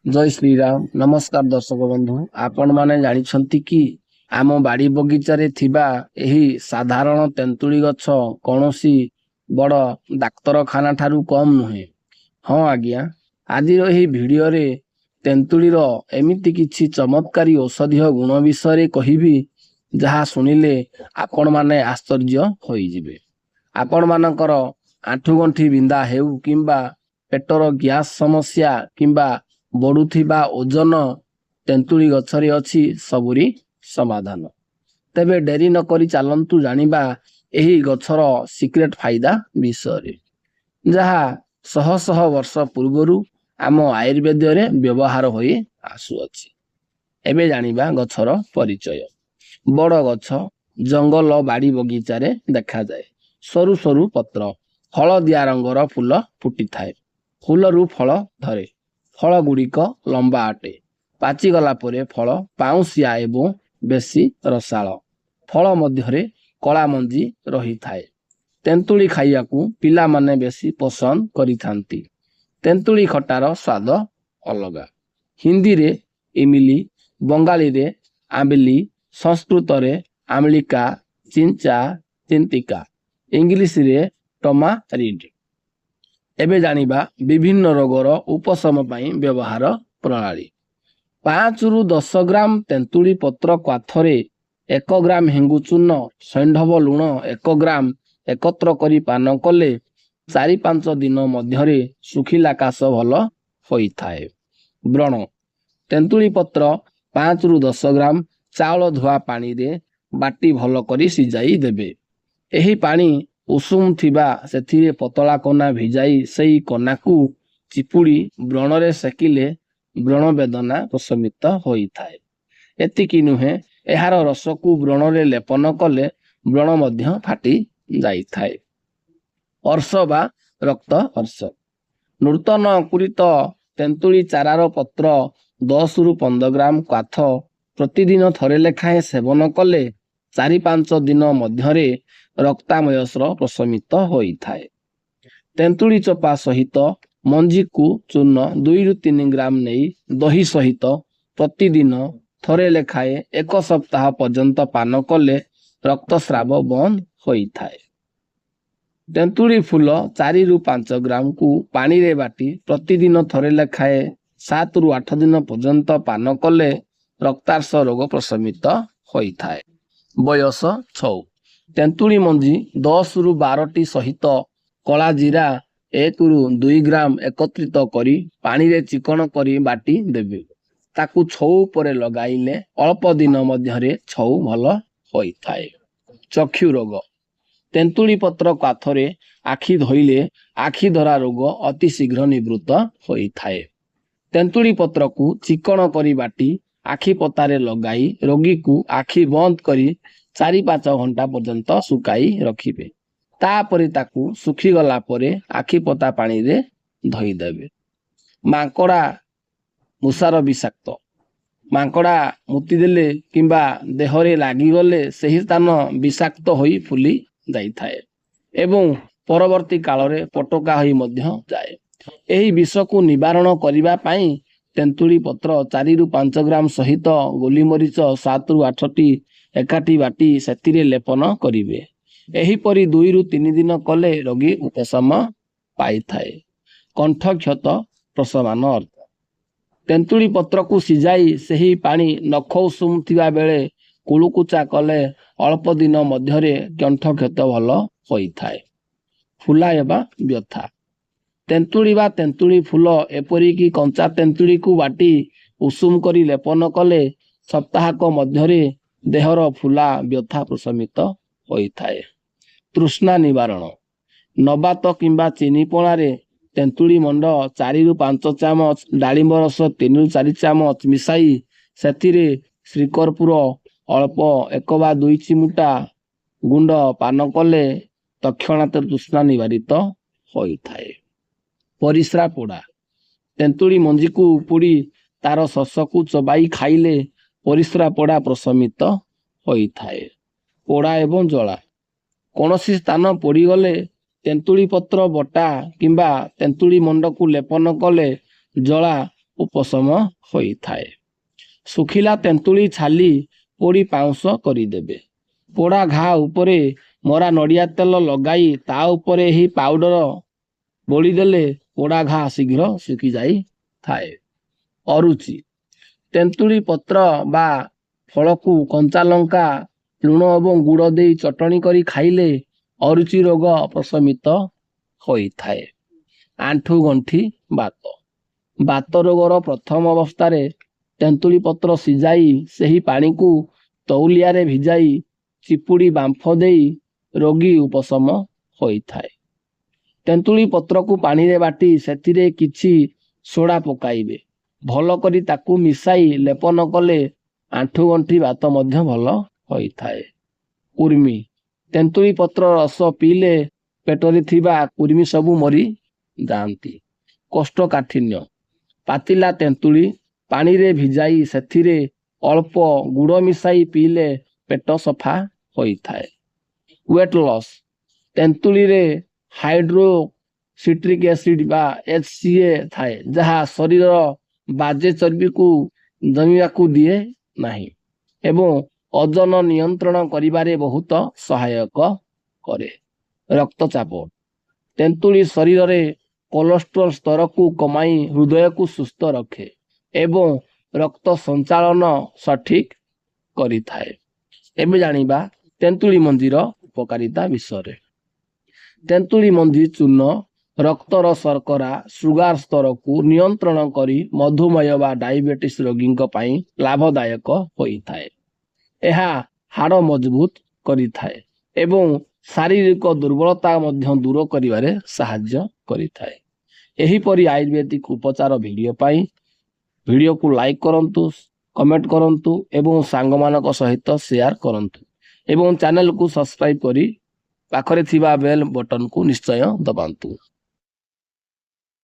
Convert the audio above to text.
जय श्री राम। नमस्कार दर्शक बंधु, आपण माने जानिछंती कि आम बाड़ी बगीचारे थिबा एही साधारण तेंतुली गछ कौनसी बड़ डाक्तरखाना ठारू कम नुहे। हाँ आज्ञा, आज एही भिडियो रे तेंतुलीर एमिति किछि चमत्कारी औषधीय गुण विषय कहिबी जहा सुनिले आपण माने आश्चर्य होई जिवे। आपण मानकर आंठु गंठी बिंदा हेउ किंबा पेटर ग्यास समस्या किंबा बढुथिबा ओजन तेंतुली गछरे अछि सबुरी समाधान। तेबे डेरी न करी चालंतु जानिबा एही गछर सिक्रेट फायदा विषय जहा शह शह वर्ष पूर्वरु आम आयुर्वेद रे व्यवहार होई आसुअछि। एबे जानिबा गछर परिचय। बड़ गछ जंगल बाड़ी बगीचारे देखा जाए। सरु सरु पत्र, हलदिया रंगर फूल फुटी थाए। फूलरू फल धरे। फल गुड़िक लंबा अटे। पाचिगला परे फल पाउंसिया एवं बेसी रसाळ। फल मध्यरे कला मंजी रही थाए। तेंतुली खाइयाकू पिला माने बेसी पसंद करिथांती। तेंतुली खटार स्वाद अलगा। हिंदी रे इमिली, बंगाली रे आंबली, संस्कृत रे आमलिका, चिंचा, चिंतिका, इंग्लिश रे टमारिड। एबे जानिबा विभिन्न रोगर उपशम पाई व्यवहार प्रणाली। 5 रु 10 ग्राम तेंतुली पत्र क्वाथरे 1 ग्राम हेंगु चूर्ण, सैंधव लुण 1 ग्राम एकत्र करी पान कले 4-5 दिन मध्यरे सुखिला काश भल होई थाए। व्रण तेंतुली पत्र 5 रु 10 ग्राम चावल धुआ पानी रे बाटी भल करी सिजाई देबे। एही पानी उषुम थिबा सेथिरे पतला कना भिजाई सेई कनाकू चिपुड़ी व्रण रे सेकिले व्रण वेदना प्रशमित होई थाए। एतिकी नुहे, एहार रसकू व्रण रे लेपन कले व्रण मध्य फाटी जाई थाए। अर्श बा रक्त हर्ष। नूतन अंकुरित तेंतुली चारार पत्र 10 रु 15 ग्राम क्वाथ प्रतिदिन थरे लेखाएं सेवन कले 4-5 दिन मध्यरे रक्तामय स्र प्रशमित होई थाए। तेंतुली चोपा सहित मंजी को चूर्ण 2 रु 3 ग्राम नहीं दही सहित प्रतिदिन थरे लेखाए 1 सप्ताह पर्यंत पान कले रक्तस्राव बंद होई थाए। तेंतुली फूल 4 रु 5 ग्राम को पानी रे बाटी प्रतिदिन थरे लेखाए 7 रु 8 दिन पर्यंत पान कले रक्तार्श रोग प्रशमित होई थाए। बयस 6। तेंतुली मंजी 10 रु 12 टी सहित कला जीरा 1 रु 2 ग्राम एकत्रित करी पानी रे चिकन करी बाटी देबे। ताकू छौ परे लगाइले अल्प दिन मध्यरे छौ भल होई थाए। चक्षु रोग तेंतुली पत्र क्वाथरे आखि धोइले आखि धरा रोग अति शीघ्र निवृत्त होई थाए। तेंतुली पत्र को चिकन करी बाटी आखि पतारे लगाई रोगी को आखि बंद करी 4-5 घंटा पर्यंत सुकाई रखिबे। तापरे ताकू सुखी गला परे आखि पता पानी रे धोई देबे। मांकड़ा मुसार विषाक्त। मांकड़ा मुति देले किंबा देहरे लागी गले सही स्थान विषाक्त होई फुली जाई थाए एवं परवर्ती काल रे पटका होई मध्य जाए। एही विष को निवारण करिबा पाई तेंतुली पत्र 4 रु 5 ग्राम सहित गोली मरीच 7 रु 8 टी एकाठी बाटी सेतिरे लेपन करिवे। एही परी 2 रु 3 दिन कले रोगी उपशम पाई थाए। कंठ क्षत प्रशमन अर्थ तेंतुली पत्र को सिजाई सही पानी नख उषुम थिबा बेले कुलुकुचा कले अल्प दिन मध्यरे कंठ क्षत भल होई थाए। फुला एबा व्यथा तेंतुली बा तेंतुली फूल एपरी की कंचा तेंतुली को बाटी उषुम करी लेपन कले सप्ताहक मध्यरे देहर फुला व्यथा प्रशमित होई थाए। तृष्णा निवारण नबात किंबा चीनी पणारे तेंतुली मंड 4 रु 5 चामच डालिंब रस 3 रु 4 चामच मिसाई सेथिरे श्रीकर्पूर अल्प 1 वा 2 चिमुटा गुंड पान कले तत्क्षणात तृष्णा निवारित होई थाए। परिस्रा पोड़ा तेंतुली मंजी को उपुड़ी तार शस को चबाई खाइले परिस्रा पोड़ा प्रशमित होई थाए। पोड़ा एवं जला कौनसी स्थान पोड़ी गले तेंतुली पत्र बटा किंबा तेंतुली मंड को लेपन कले जला ଉପଶମ ହୋଇଥାଏ। ଶୁଖିଲା ତେନ୍ତୁଳି ଛାଲି ପୋଡ଼ି ପାଉଁଶ କରିଦେବେ। ପୋଡ଼ା ଘା ଉପରେ ମରା ନଡ଼ିଆ ତେଲ ଲଗାଇ ତା ଉପରେ ଏହି ପାଉଡର ବୋଳିଦେଲେ ପୋଡ଼ା ଘା ଶୀଘ୍ର ଶୁଖିଯାଇଥାଏ। ଅରୁଚି ତେନ୍ତୁଳି ପତ୍ର ବା ଫଳକୁ କଞ୍ଚା ଲଙ୍କା ଲୁଣ ଏବଂ ଗୁଡ଼ ଦେଇ ଚଟଣି କରି ଖାଇଲେ ଅରୁଚି ରୋଗ ପ୍ରଶମିତ ହୋଇଥାଏ। ଆଣ୍ଠୁ ଗଣ୍ଠି ବାତ ବାତ ରୋଗର ପ୍ରଥମ ଅବସ୍ଥାରେ ତେନ୍ତୁଳି ପତ୍ର ସିଝାଇ ସେହି ପାଣିକୁ ତଉଲିଆରେ ଭିଜାଇ ଚିପୁଡ଼ି ବାମ୍ଫ ଦେଇ ରୋଗୀ ଉପଶମ ହୋଇଥାଏ। ତେନ୍ତୁଳି ପତ୍ରକୁ ପାଣିରେ ବାଟି ସେଥିରେ କିଛି ସୋଡ଼ା ପକାଇବେ। ଭଲ କରି ତାକୁ ମିଶାଇ ଲେପନ କଲେ ଆଣ୍ଠୁ ଗଣ୍ଠି ବାତ ମଧ୍ୟ ଭଲ ହୋଇଥାଏ। କୁର୍ମି ତେନ୍ତୁଳି ପତ୍ର ରସ ପିଇଲେ ପେଟରେ ଥିବା କୁର୍ମି ସବୁ ମରି ଯାଆନ୍ତି। କୋଷ୍ଠକାଠିନ୍ୟ ପାଚିଲା ତେନ୍ତୁଳି ପାଣିରେ ଭିଜାଇ ସେଥିରେ ଅଳ୍ପ ଗୁଡ଼ ମିଶାଇ ପିଇଲେ ପେଟ ସଫା ହୋଇଥାଏ। ୱେଟ୍ ଲସ୍ ତେନ୍ତୁଳିରେ ହାଇଡ୍ରୋକ୍ସିଟ୍ରିକ୍ ଏସିଡ୍ ବା HCA ଥାଏ, ଯାହା ଶରୀରର ବାଜେ ଚର୍ବିକୁ ଜମିବାକୁ ଦିଏ ନାହିଁ ଏବଂ ଓଜନ ନିୟନ୍ତ୍ରଣ କରିବାରେ ବହୁତ ସହାୟକ କରେ। ରକ୍ତଚାପ ତେନ୍ତୁଳି ଶରୀରରେ କୋଲେଷ୍ଟ୍ରଲ ସ୍ତରକୁ କମାଇ ହୃଦୟକୁ ସୁସ୍ଥ ରଖେ ଏବଂ ରକ୍ତ ସଞ୍ଚାଳନ ସଠିକ୍ କରିଥାଏ। ଏବେ ଜାଣିବା ତେନ୍ତୁଳି ମଞ୍ଜିର ଉପକାରିତା ବିଷୟରେ। ତେନ୍ତୁଳି ମଞ୍ଜି ଚୂର୍ଣ୍ଣ ରକ୍ତର ଶର୍କରା ସୁଗାର ସ୍ତରକୁ ନିୟନ୍ତ୍ରଣ କରି ମଧୁମେହ ବା ଡାଇବେଟିସ୍ ରୋଗୀଙ୍କ ପାଇଁ ଲାଭଦାୟକ ହୋଇଥାଏ। ଏହା ହାଡ଼ ମଜବୁତ କରିଥାଏ ଏବଂ ଶାରୀରିକ ଦୁର୍ବଳତା ମଧ୍ୟ ଦୂର କରିବାରେ ସାହାଯ୍ୟ କରିଥାଏ। ଏହିପରି ଆୟୁର୍ବେଦିକ ଉପଚାର ଭିଡ଼ିଓ ପାଇଁ ଭିଡ଼ିଓକୁ ଲାଇକ୍ କରନ୍ତୁ, କମେଣ୍ଟ କରନ୍ତୁ ଏବଂ ସାଙ୍ଗମାନଙ୍କ ସହିତ ସେୟାର କରନ୍ତୁ ଏବଂ ଚ୍ୟାନେଲକୁ ସବସ୍କ୍ରାଇବ୍ କରି ପାଖରେ ଥିବା ବେଲ୍ ବଟନକୁ ନିଶ୍ଚୟ ଦବାନ୍ତୁ।